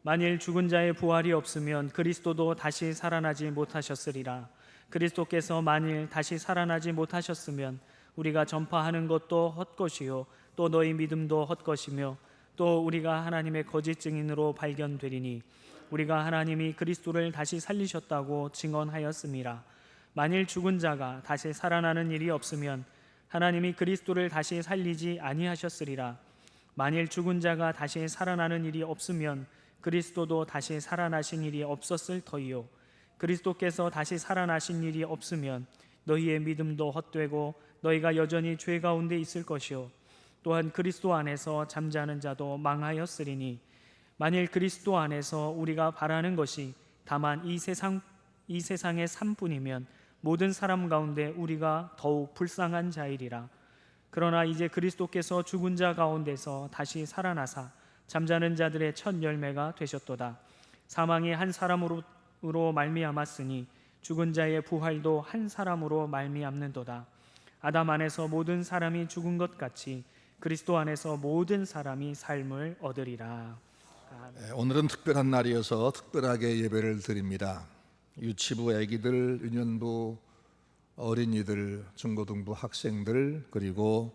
만일 죽은 자의 부활이 없으면 그리스도도 다시 살아나지 못하셨으리라. 그리스도께서 만일 다시 살아나지 못하셨으면 우리가 전파하는 것도 헛것이요 또 너희 믿음도 헛것이며 또 우리가 하나님의 거짓 증인으로 발견되리니 우리가 하나님이 그리스도를 다시 살리셨다고 증언하였음이라. 만일 죽은 자가 다시 살아나는 일이 없으면 하나님이 그리스도를 다시 살리지 아니하셨으리라. 만일 죽은 자가 다시 살아나는 일이 없으면 그리스도도 다시 살아나신 일이 없었을 터이요 그리스도께서 다시 살아나신 일이 없으면 너희의 믿음도 헛되고 너희가 여전히 죄 가운데 있을 것이요 또한 그리스도 안에서 잠자는 자도 망하였으리니 만일 그리스도 안에서 우리가 바라는 것이 다만 이 세상의 삶뿐이면 모든 사람 가운데 우리가 더욱 불쌍한 자이리라. 그러나 이제 그리스도께서 죽은 자 가운데서 다시 살아나사 잠자는 자들의 첫 열매가 되셨도다. 사망이 한 사람으로 말미암았으니 죽은 자의 부활도 한 사람으로 말미암는도다. 아담 안에서 모든 사람이 죽은 것 같이 그리스도 안에서 모든 사람이 삶을 얻으리라. 오늘은 특별한 날이어서 특별하게 예배를 드립니다. 유치부 아기들, 유년부 어린이들, 중고등부 학생들, 그리고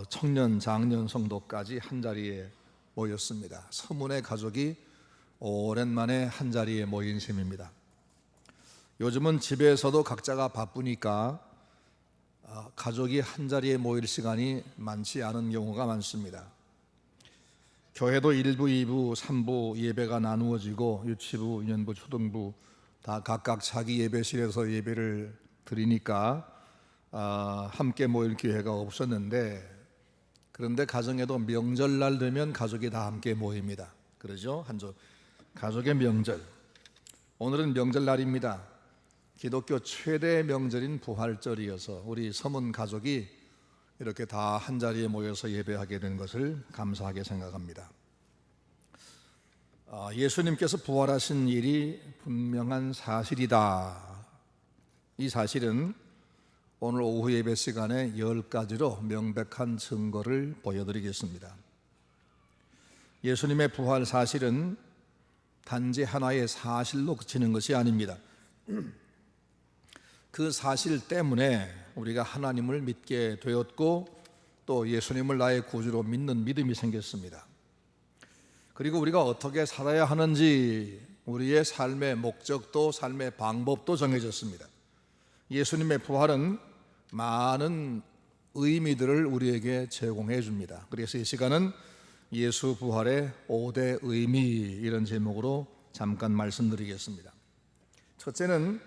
청년, 장년 성도까지 한자리에 모였습니다. 서문의 가족이 오랜만에 한자리에 모인 셈입니다. 요즘은 집에서도 각자가 바쁘니까 가족이 한자리에 모일 시간이 많지 않은 경우가 많습니다. 교회도 1부, 2부, 3부 예배가 나누어지고 유치부, 유년부, 초등부 다 각각 자기 예배실에서 예배를 드리니까 함께 모일 기회가 없었는데, 그런데 가정에도 명절날 되면 가족이 다 함께 모입니다. 그러죠? 가족의 명절. 오늘은 명절날입니다. 기독교 최대 명절인 부활절이어서 우리 서문 가족이 이렇게 다 한자리에 모여서 예배하게 된 것을 감사하게 생각합니다. 예수님께서 부활하신 일이 분명한 사실이다. 이 사실은 오늘 오후 예배 시간에 10가지로 명백한 증거를 보여드리겠습니다. 예수님의 부활 사실은 단지 하나의 사실로 그치는 것이 아닙니다. 그 사실 때문에 우리가 하나님을 믿게 되었고 또 예수님을 나의 구주로 믿는 믿음이 생겼습니다. 그리고 우리가 어떻게 살아야 하는지 우리의 삶의 목적도 삶의 방법도 정해졌습니다. 예수님의 부활은 많은 의미들을 우리에게 제공해 줍니다. 그래서 이 시간은 예수 부활의 5대 의미, 이런 제목으로 잠깐 말씀드리겠습니다. 첫째는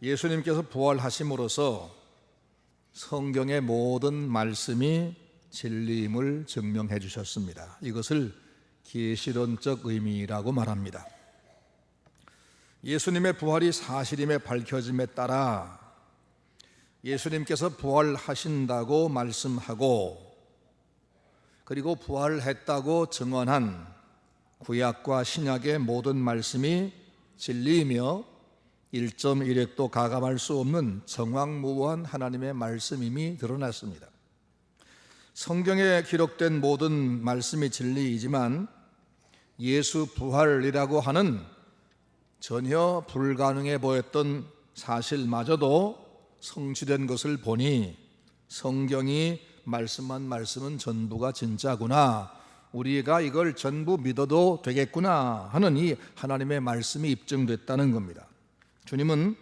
예수님께서 부활하심으로써 성경의 모든 말씀이 진리임을 증명해 주셨습니다. 이것을 계시론적 의미라고 말합니다. 예수님의 부활이 사실임에 밝혀짐에 따라 예수님께서 부활하신다고 말씀하고 그리고 부활했다고 증언한 구약과 신약의 모든 말씀이 진리이며 1.1획도 가감할 수 없는 정확무보한 하나님의 말씀임이 드러났습니다. 성경에 기록된 모든 말씀이 진리이지만 예수 부활이라고 하는 전혀 불가능해 보였던 사실마저도 성취된 것을 보니 성경이 말씀한 말씀은 전부가 진짜구나, 우리가 이걸 전부 믿어도 되겠구나 하는 이 하나님의 말씀이 입증됐다는 겁니다. 주님은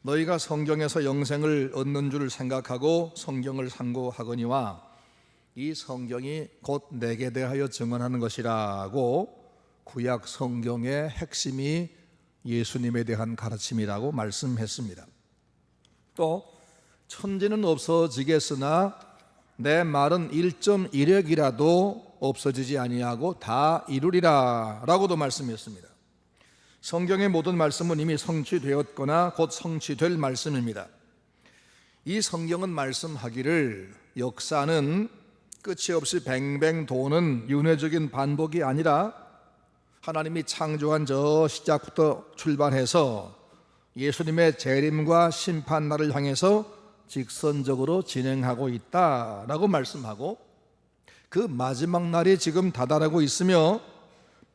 너희가 성경에서 영생을 얻는 줄 생각하고 성경을 상고하거니와 이 성경이 곧 내게 대하여 증언하는 것이라고 구약 성경의 핵심이 예수님에 대한 가르침이라고 말씀했습니다. 또 천지는 없어지겠으나 내 말은 1.1획이라도 없어지지 아니하고 다 이루리라 라고도 말씀했습니다. 성경의 모든 말씀은 이미 성취되었거나 곧 성취될 말씀입니다. 이 성경은 말씀하기를 역사는 끝이 없이 뱅뱅 도는 윤회적인 반복이 아니라 하나님이 창조한 저 시작부터 출발해서 예수님의 재림과 심판날을 향해서 직선적으로 진행하고 있다라고 말씀하고 그 마지막 날이 지금 다다르고 있으며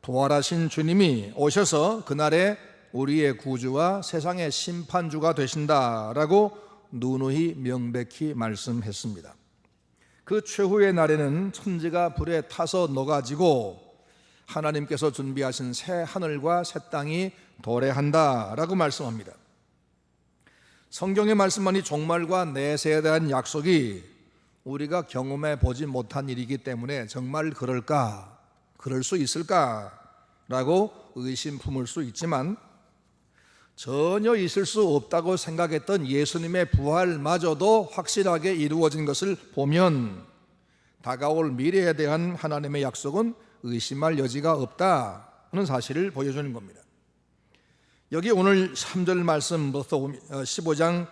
부활하신 주님이 오셔서 그날에 우리의 구주와 세상의 심판주가 되신다라고 누누이 명백히 말씀했습니다. 그 최후의 날에는 천지가 불에 타서 녹아지고 하나님께서 준비하신 새 하늘과 새 땅이 도래한다라고 말씀합니다. 성경의 말씀만이 종말과 내세에 대한 약속이 우리가 경험해 보지 못한 일이기 때문에 정말 그럴까? 그럴 수 있을까? 라고 의심 품을 수 있지만 전혀 있을 수 없다고 생각했던 예수님의 부활마저도 확실하게 이루어진 것을 보면 다가올 미래에 대한 하나님의 약속은 의심할 여지가 없다는 사실을 보여주는 겁니다. 여기 오늘 3절 말씀부터 15장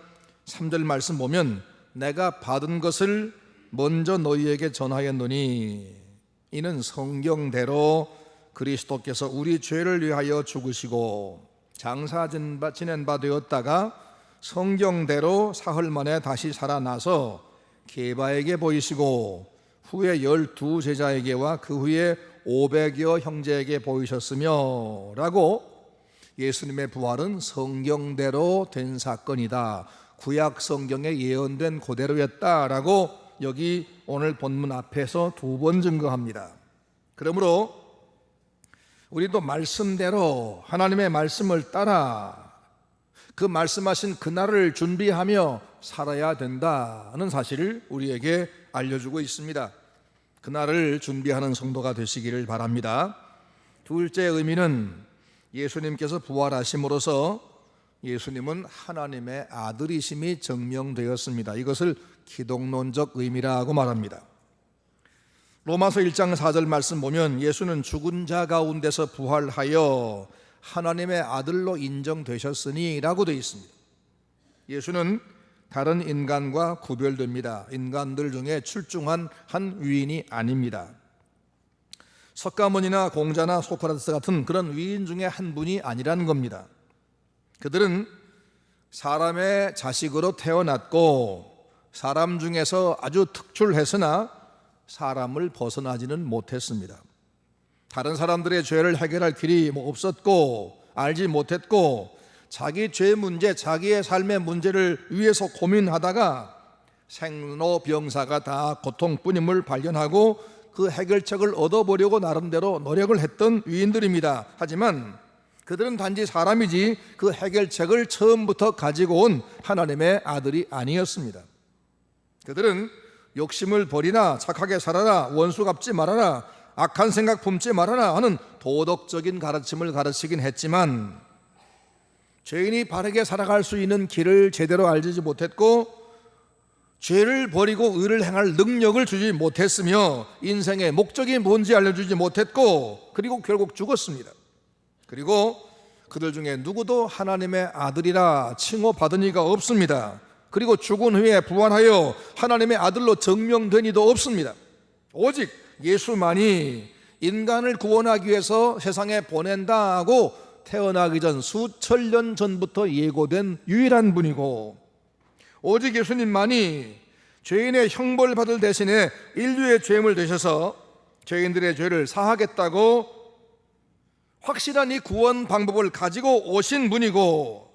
3절 말씀 보면 내가 받은 것을 먼저 너희에게 전하였노니 이는 성경대로 그리스도께서 우리 죄를 위하여 죽으시고 장사 지낸 바 되었다가 성경대로 사흘 만에 다시 살아나서 게바에게 보이시고 후에 12제자에게와 그 후에 500여 형제에게 보이셨으며 라고 예수님의 부활은 성경대로 된 사건이다, 구약 성경에 예언된 그대로였다라고 여기 오늘 본문 앞에서 2번 증거합니다. 그러므로 우리도 말씀대로 하나님의 말씀을 따라 그 말씀하신 그날을 준비하며 살아야 된다는 사실을 우리에게 알려주고 있습니다. 그날을 준비하는 성도가 되시기를 바랍니다. 둘째 의미는 예수님께서 부활하심으로써 예수님은 하나님의 아들이심이 증명되었습니다. 이것을 기독론적 의미라고 말합니다. 로마서 1장 4절 말씀 보면 예수는 죽은 자 가운데서 부활하여 하나님의 아들로 인정되셨으니 라고 되어 있습니다. 예수는 다른 인간과 구별됩니다. 인간들 중에 출중한 한 위인이 아닙니다. 석가모니나 공자나 소크라테스 같은 그런 위인 중에 한 분이 아니라는 겁니다. 그들은 사람의 자식으로 태어났고 사람 중에서 아주 특출했으나 사람을 벗어나지는 못했습니다. 다른 사람들의 죄를 해결할 길이 없었고 알지 못했고 자기 죄 문제, 자기의 삶의 문제를 위해서 고민하다가 생로병사가 다 고통뿐임을 발견하고 그 해결책을 얻어보려고 나름대로 노력을 했던 위인들입니다. 하지만 그들은 단지 사람이지 그 해결책을 처음부터 가지고 온 하나님의 아들이 아니었습니다. 그들은 욕심을 버리나, 착하게 살아라, 원수 갚지 말아라, 악한 생각 품지 말아라 하는 도덕적인 가르침을 가르치긴 했지만 죄인이 바르게 살아갈 수 있는 길을 제대로 알지 못했고 죄를 버리고 의를 행할 능력을 주지 못했으며 인생의 목적이 뭔지 알려주지 못했고 그리고 결국 죽었습니다. 그리고 그들 중에 누구도 하나님의 아들이라 칭호받은 이가 없습니다. 그리고 죽은 후에 부활하여 하나님의 아들로 증명된 이도 없습니다. 오직 예수만이 인간을 구원하기 위해서 세상에 보낸다고 태어나기 전 수천 년 전부터 예고된 유일한 분이고 오직 예수님만이 죄인의 형벌 받을 대신에 인류의 죄물 되셔서 죄인들의 죄를 사하겠다고 확실한 이 구원 방법을 가지고 오신 분이고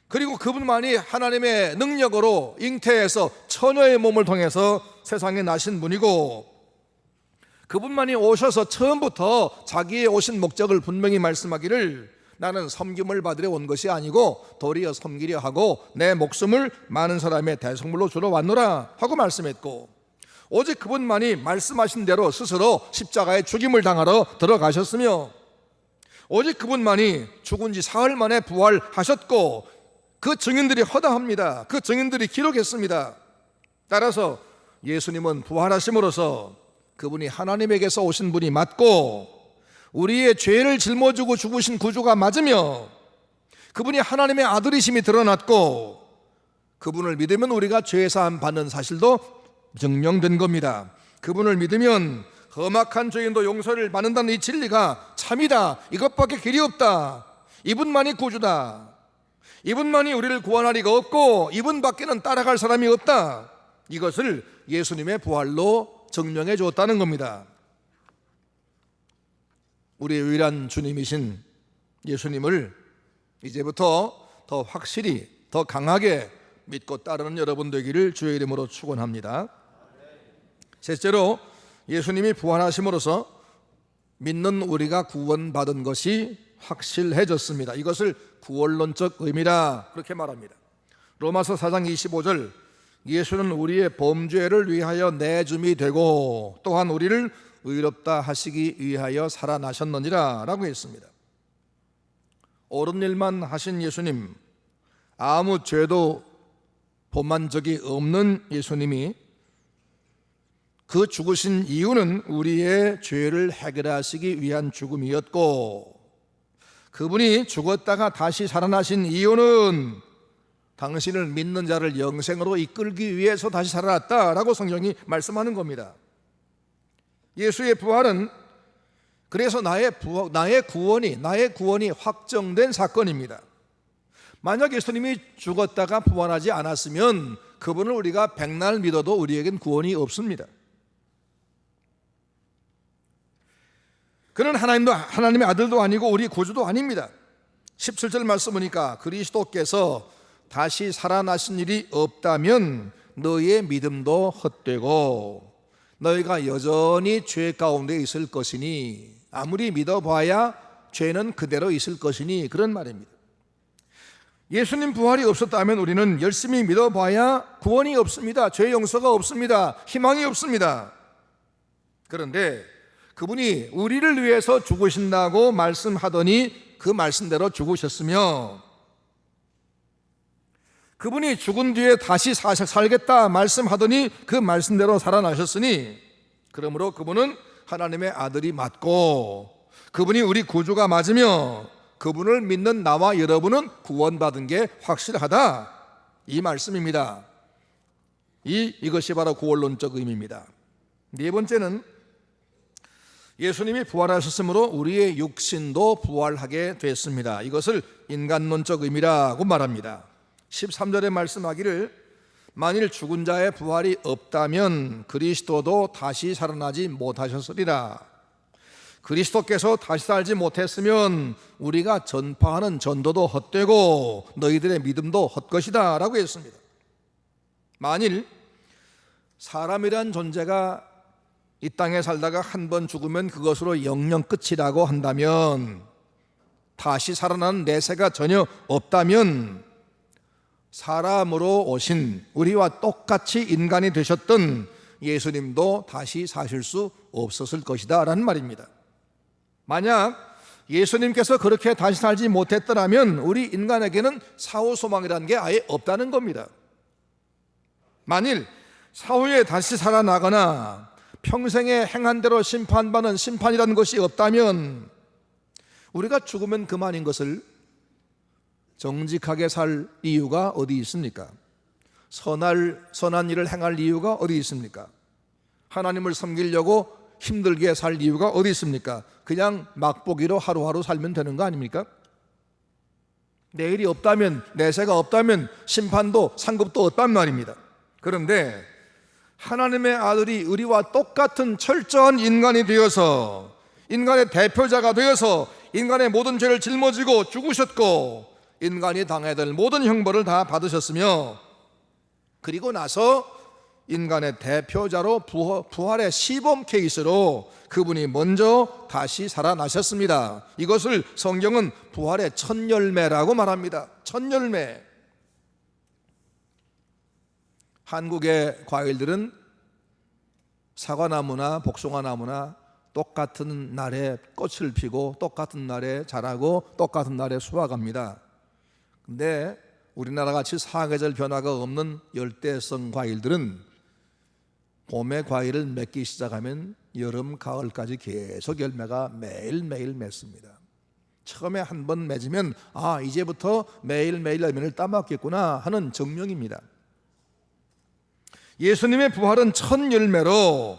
그리고 그분만이 하나님의 능력으로 잉태해서 처녀의 몸을 통해서 세상에 나신 분이고 그분만이 오셔서 처음부터 자기의 오신 목적을 분명히 말씀하기를 나는 섬김을 받으러 온 것이 아니고 도리어 섬기려 하고 내 목숨을 많은 사람의 대속물로 주러 왔노라 하고 말씀했고 오직 그분만이 말씀하신 대로 스스로 십자가에 죽임을 당하러 들어가셨으며 오직 그분만이 죽은 지 사흘 만에 부활하셨고 그 증인들이 허다합니다. 그 증인들이 기록했습니다. 따라서 예수님은 부활하심으로써 그분이 하나님에게서 오신 분이 맞고 우리의 죄를 짊어지고 죽으신 구주가 맞으며 그분이 하나님의 아들이심이 드러났고 그분을 믿으면 우리가 죄사함 받는 사실도 증명된 겁니다. 그분을 믿으면 험악한 죄인도 용서를 받는다는 이 진리가 참이다. 이것밖에 길이 없다. 이분만이 구주다. 이분만이 우리를 구원할 리가 없고 이분밖에는 따라갈 사람이 없다. 이것을 예수님의 부활로 증명해 주었다는 겁니다. 우리의 유일한 주님이신 예수님을 이제부터 더 확실히, 더 강하게 믿고 따르는 여러분 되기를 주의 이름으로 축원합니다. 셋째로, 예수님이 부활하심으로써 믿는 우리가 구원받은 것이 확실해졌습니다. 이것을 구원론적 의미라 그렇게 말합니다. 로마서 4장 25절, 예수는 우리의 범죄를 위하여 내줌이 되고 또한 우리를 의롭다 하시기 위하여 살아나셨느니라 라고 했습니다. 옳은 일만 하신 예수님, 아무 죄도 범한 적이 없는 예수님이 그 죽으신 이유는 우리의 죄를 해결하시기 위한 죽음이었고, 그분이 죽었다가 다시 살아나신 이유는 당신을 믿는 자를 영생으로 이끌기 위해서 다시 살아났다라고 성경이 말씀하는 겁니다. 예수의 부활은 그래서 나의 구원이 확정된 사건입니다. 만약 예수님이 죽었다가 부활하지 않았으면 그분을 우리가 백날 믿어도 우리에겐 구원이 없습니다. 그는 하나님의 아들도 아니고 우리 구주도 아닙니다. 17절 말씀 보니까 그리스도께서 다시 살아나신 일이 없다면 너희의 믿음도 헛되고 너희가 여전히 죄 가운데 있을 것이니 아무리 믿어봐야 죄는 그대로 있을 것이니, 그런 말입니다. 예수님 부활이 없었다면 우리는 열심히 믿어봐야 구원이 없습니다. 죄 용서가 없습니다. 희망이 없습니다. 그런데 그분이 우리를 위해서 죽으신다고 말씀하더니 그 말씀대로 죽으셨으며, 그분이 죽은 뒤에 다시 살겠다 말씀하더니 그 말씀대로 살아나셨으니, 그러므로 그분은 하나님의 아들이 맞고 그분이 우리 구주가 맞으며 그분을 믿는 나와 여러분은 구원받은 게 확실하다, 이 말씀입니다. 이것이 바로 구원론적 의미입니다. 네 번째는 예수님이 부활하셨으므로 우리의 육신도 부활하게 됐습니다. 이것을 인간론적 의미라고 말합니다. 13절에 말씀하기를 만일 죽은 자의 부활이 없다면 그리스도도 다시 살아나지 못하셨으리라. 그리스도께서 다시 살지 못했으면 우리가 전파하는 전도도 헛되고 너희들의 믿음도 헛것이다 라고 했습니다. 만일 사람이란 존재가 이 땅에 살다가 한 번 죽으면 그것으로 영영 끝이라고 한다면, 다시 살아나는 내세가 전혀 없다면 사람으로 오신 우리와 똑같이 인간이 되셨던 예수님도 다시 사실 수 없었을 것이다 라는 말입니다. 만약 예수님께서 그렇게 다시 살지 못했더라면 우리 인간에게는 사후 소망이라는 게 아예 없다는 겁니다. 만일 사후에 다시 살아나거나 평생에 행한 대로 심판받는 심판이라는 것이 없다면 우리가 죽으면 그만인 것을 정직하게 살 이유가 어디 있습니까? 선한 일을 행할 이유가 어디 있습니까? 하나님을 섬기려고 힘들게 살 이유가 어디 있습니까? 그냥 맛보기로 하루하루 살면 되는 거 아닙니까? 내일이 없다면, 내세가 없다면 심판도 상급도 없단 말입니다. 그런데 하나님의 아들이 우리와 똑같은 철저한 인간이 되어서 인간의 대표자가 되어서 인간의 모든 죄를 짊어지고 죽으셨고 인간이 당해야 될 모든 형벌을 다 받으셨으며, 그리고 나서 인간의 대표자로 부활의 시범 케이스로 그분이 먼저 다시 살아나셨습니다. 이것을 성경은 부활의 첫 열매라고 말합니다. 첫 열매. 한국의 과일들은 사과나무나 복숭아나무나 똑같은 날에 꽃을 피고 똑같은 날에 자라고 똑같은 날에 수확합니다. 근데 우리나라 같이 사계절 변화가 없는 열대성 과일들은 봄에 과일을 맺기 시작하면 여름, 가을까지 계속 열매가 매일매일 맺습니다. 처음에 한 번 맺으면 이제부터 매일매일 열매를 따먹겠구나 하는 증명입니다. 예수님의 부활은 첫 열매로,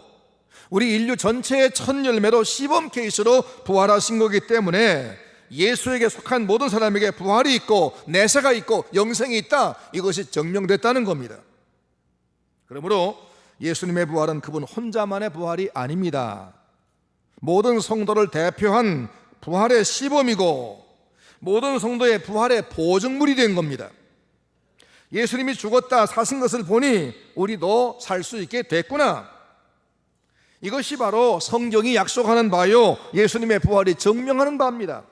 우리 인류 전체의 첫 열매로 시범 케이스로 부활하신 거기 때문에 예수에게 속한 모든 사람에게 부활이 있고 내세가 있고 영생이 있다, 이것이 증명됐다는 겁니다. 그러므로 예수님의 부활은 그분 혼자만의 부활이 아닙니다. 모든 성도를 대표한 부활의 시범이고 모든 성도의 부활의 보증물이 된 겁니다. 예수님이 죽었다 사신 것을 보니 우리도 살 수 있게 됐구나. 이것이 바로 성경이 약속하는 바요, 예수님의 부활이 증명하는 바입니다.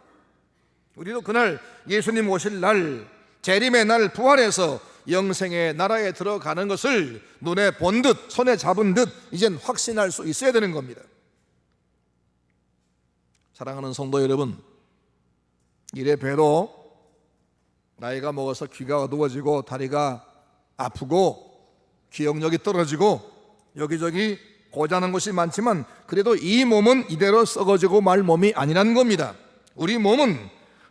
우리도 그날 예수님 오실 날, 재림의 날 부활해서 영생의 나라에 들어가는 것을 눈에 본 듯 손에 잡은 듯 이젠 확신할 수 있어야 되는 겁니다. 사랑하는 성도 여러분, 이래 봬도 나이가 먹어서 귀가 어두워지고 다리가 아프고 기억력이 떨어지고 여기저기 고장난 것이 많지만 그래도 이 몸은 이대로 썩어지고 말 몸이 아니라는 겁니다. 우리 몸은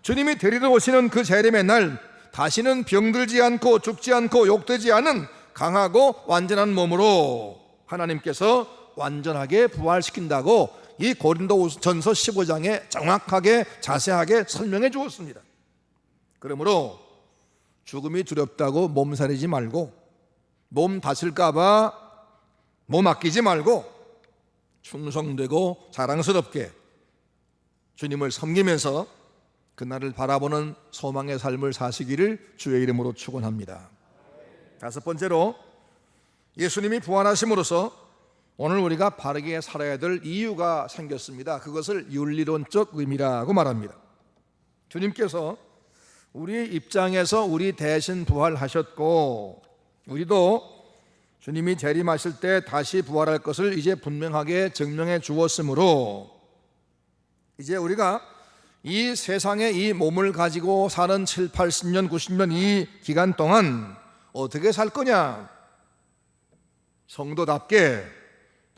주님이 데리러 오시는 그 재림의 날 다시는 병들지 않고 죽지 않고 욕되지 않은 강하고 완전한 몸으로 하나님께서 완전하게 부활시킨다고 이 고린도전서 15장에 정확하게 자세하게 설명해 주었습니다. 그러므로 죽음이 두렵다고 몸살이지 말고 몸 다칠까 봐 몸 아끼지 말고 충성되고 자랑스럽게 주님을 섬기면서 그날을 바라보는 소망의 삶을 사시기를 주의 이름으로 축원합니다. 다섯 번째로, 예수님이 부활하심으로써 오늘 우리가 바르게 살아야 될 이유가 생겼습니다. 그것을 윤리론적 의미라고 말합니다. 주님께서 우리의 입장에서 우리 대신 부활하셨고 우리도 주님이 재림하실 때 다시 부활할 것을 이제 분명하게 증명해 주었으므로 이제 우리가 이 세상에 이 몸을 가지고 사는 7, 80년, 90년 이 기간 동안 어떻게 살 거냐? 성도답게,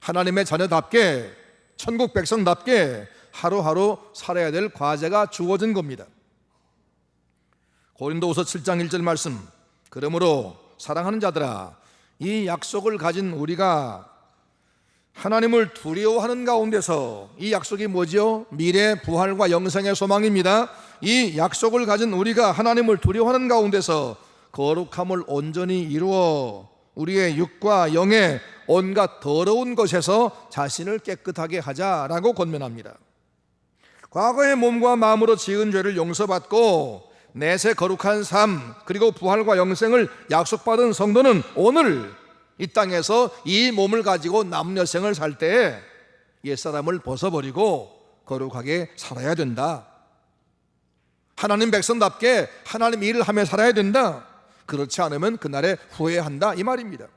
하나님의 자녀답게, 천국 백성답게 하루하루 살아야 될 과제가 주어진 겁니다. 고린도후서 7장 1절 말씀, 그러므로 사랑하는 자들아, 이 약속을 가진 우리가 하나님을 두려워하는 가운데서, 이 약속이 뭐죠? 미래 부활과 영생의 소망입니다. 이 약속을 가진 우리가 하나님을 두려워하는 가운데서 거룩함을 온전히 이루어 우리의 육과 영의 온갖 더러운 것에서 자신을 깨끗하게 하자라고 권면합니다. 과거의 몸과 마음으로 지은 죄를 용서받고 내세 거룩한 삶, 그리고 부활과 영생을 약속받은 성도는 오늘 이 땅에서 이 몸을 가지고 남녀생을 살 때 옛사람을 벗어버리고 거룩하게 살아야 된다. 하나님 백성답게 하나님 일을 하며 살아야 된다. 그렇지 않으면 그날에 후회한다, 이 말입니다.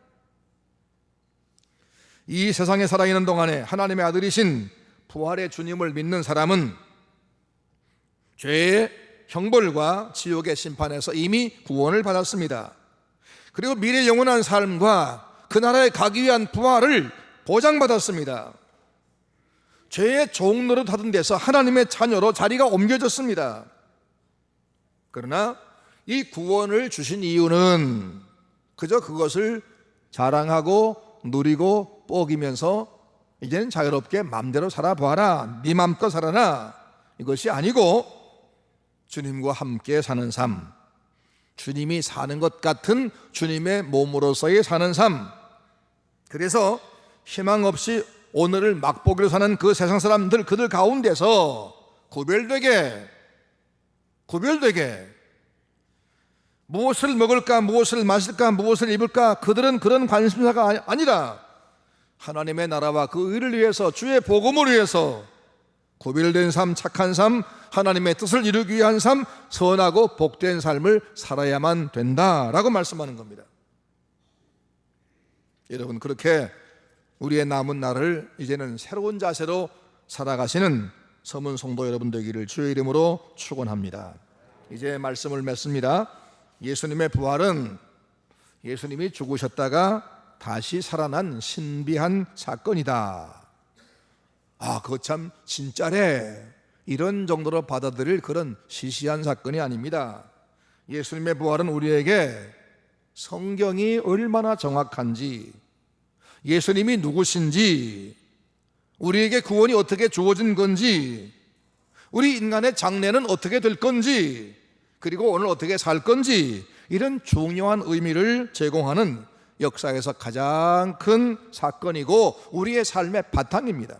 이 세상에 살아있는 동안에 하나님의 아들이신 부활의 주님을 믿는 사람은 죄의 형벌과 지옥의 심판에서 이미 구원을 받았습니다. 그리고 미래 영원한 삶과 그 나라에 가기 위한 부활을 보장받았습니다. 죄의 종 노릇하던 데서 하나님의 자녀로 자리가 옮겨졌습니다. 그러나 이 구원을 주신 이유는 그저 그것을 자랑하고 누리고 뻐기면서 이제는 자유롭게 마음대로 살아봐라, 네 맘껏 살아라, 이것이 아니고 주님과 함께 사는 삶, 주님이 사는 것 같은 주님의 몸으로서의 사는 삶, 그래서 희망 없이 오늘을 맛보기로 사는 그 세상 사람들, 그들 가운데서 구별되게 무엇을 먹을까, 무엇을 마실까, 무엇을 입을까, 그들은 그런 관심사가 아니라 하나님의 나라와 그 의를 위해서, 주의 복음을 위해서 구별된 삶, 착한 삶, 하나님의 뜻을 이루기 위한 삶, 선하고 복된 삶을 살아야만 된다라고 말씀하는 겁니다. 여러분, 그렇게 우리의 남은 날을 이제는 새로운 자세로 살아가시는 서문 성도 여러분 되기를 주의 이름으로 축원합니다. 이제 말씀을 맺습니다. 예수님의 부활은 예수님이 죽으셨다가 다시 살아난 신비한 사건이다. 아, 그거 참 진짜래, 이런 정도로 받아들일 그런 시시한 사건이 아닙니다. 예수님의 부활은 우리에게 성경이 얼마나 정확한지, 예수님이 누구신지, 우리에게 구원이 어떻게 주어진 건지, 우리 인간의 장래는 어떻게 될 건지, 그리고 오늘 어떻게 살 건지, 이런 중요한 의미를 제공하는 역사에서 가장 큰 사건이고 우리의 삶의 바탕입니다.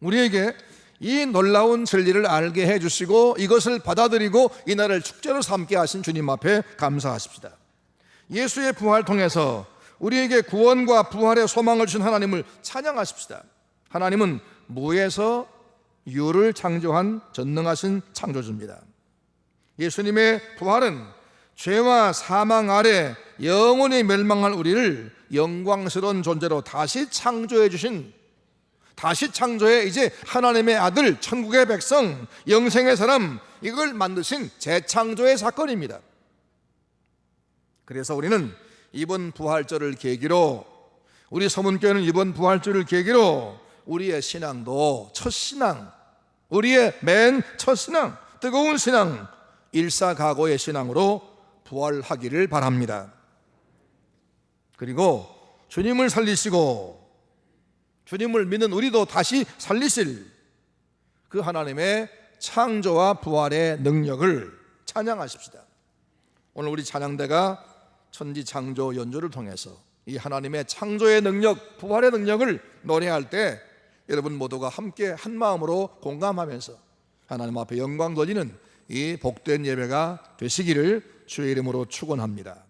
우리에게 이 놀라운 진리를 알게 해주시고 이것을 받아들이고 이날을 축제로 삼게 하신 주님 앞에 감사하십시다. 예수의 부활 통해서 우리에게 구원과 부활의 소망을 주신 하나님을 찬양하십시다. 하나님은 무에서 유를 창조한 전능하신 창조주입니다. 예수님의 부활은 죄와 사망 아래 영원히 멸망한 우리를 영광스러운 존재로 다시 창조해 주신, 다시 창조해 이제 하나님의 아들, 천국의 백성, 영생의 사람, 이걸 만드신 재창조의 사건입니다. 그래서 우리는 이번 부활절을 계기로, 우리 서문교회는 이번 부활절을 계기로 우리의 신앙도 첫 신앙, 우리의 맨 첫 신앙, 뜨거운 신앙, 일사각오의 신앙으로 부활하기를 바랍니다. 그리고 주님을 살리시고 주님을 믿는 우리도 다시 살리실 그 하나님의 창조와 부활의 능력을 찬양하십시다. 오늘 우리 찬양대가 천지창조 연주를 통해서 이 하나님의 창조의 능력, 부활의 능력을 노래할 때 여러분 모두가 함께 한 마음으로 공감하면서 하나님 앞에 영광 돌리는 이 복된 예배가 되시기를 주의 이름으로 축원합니다.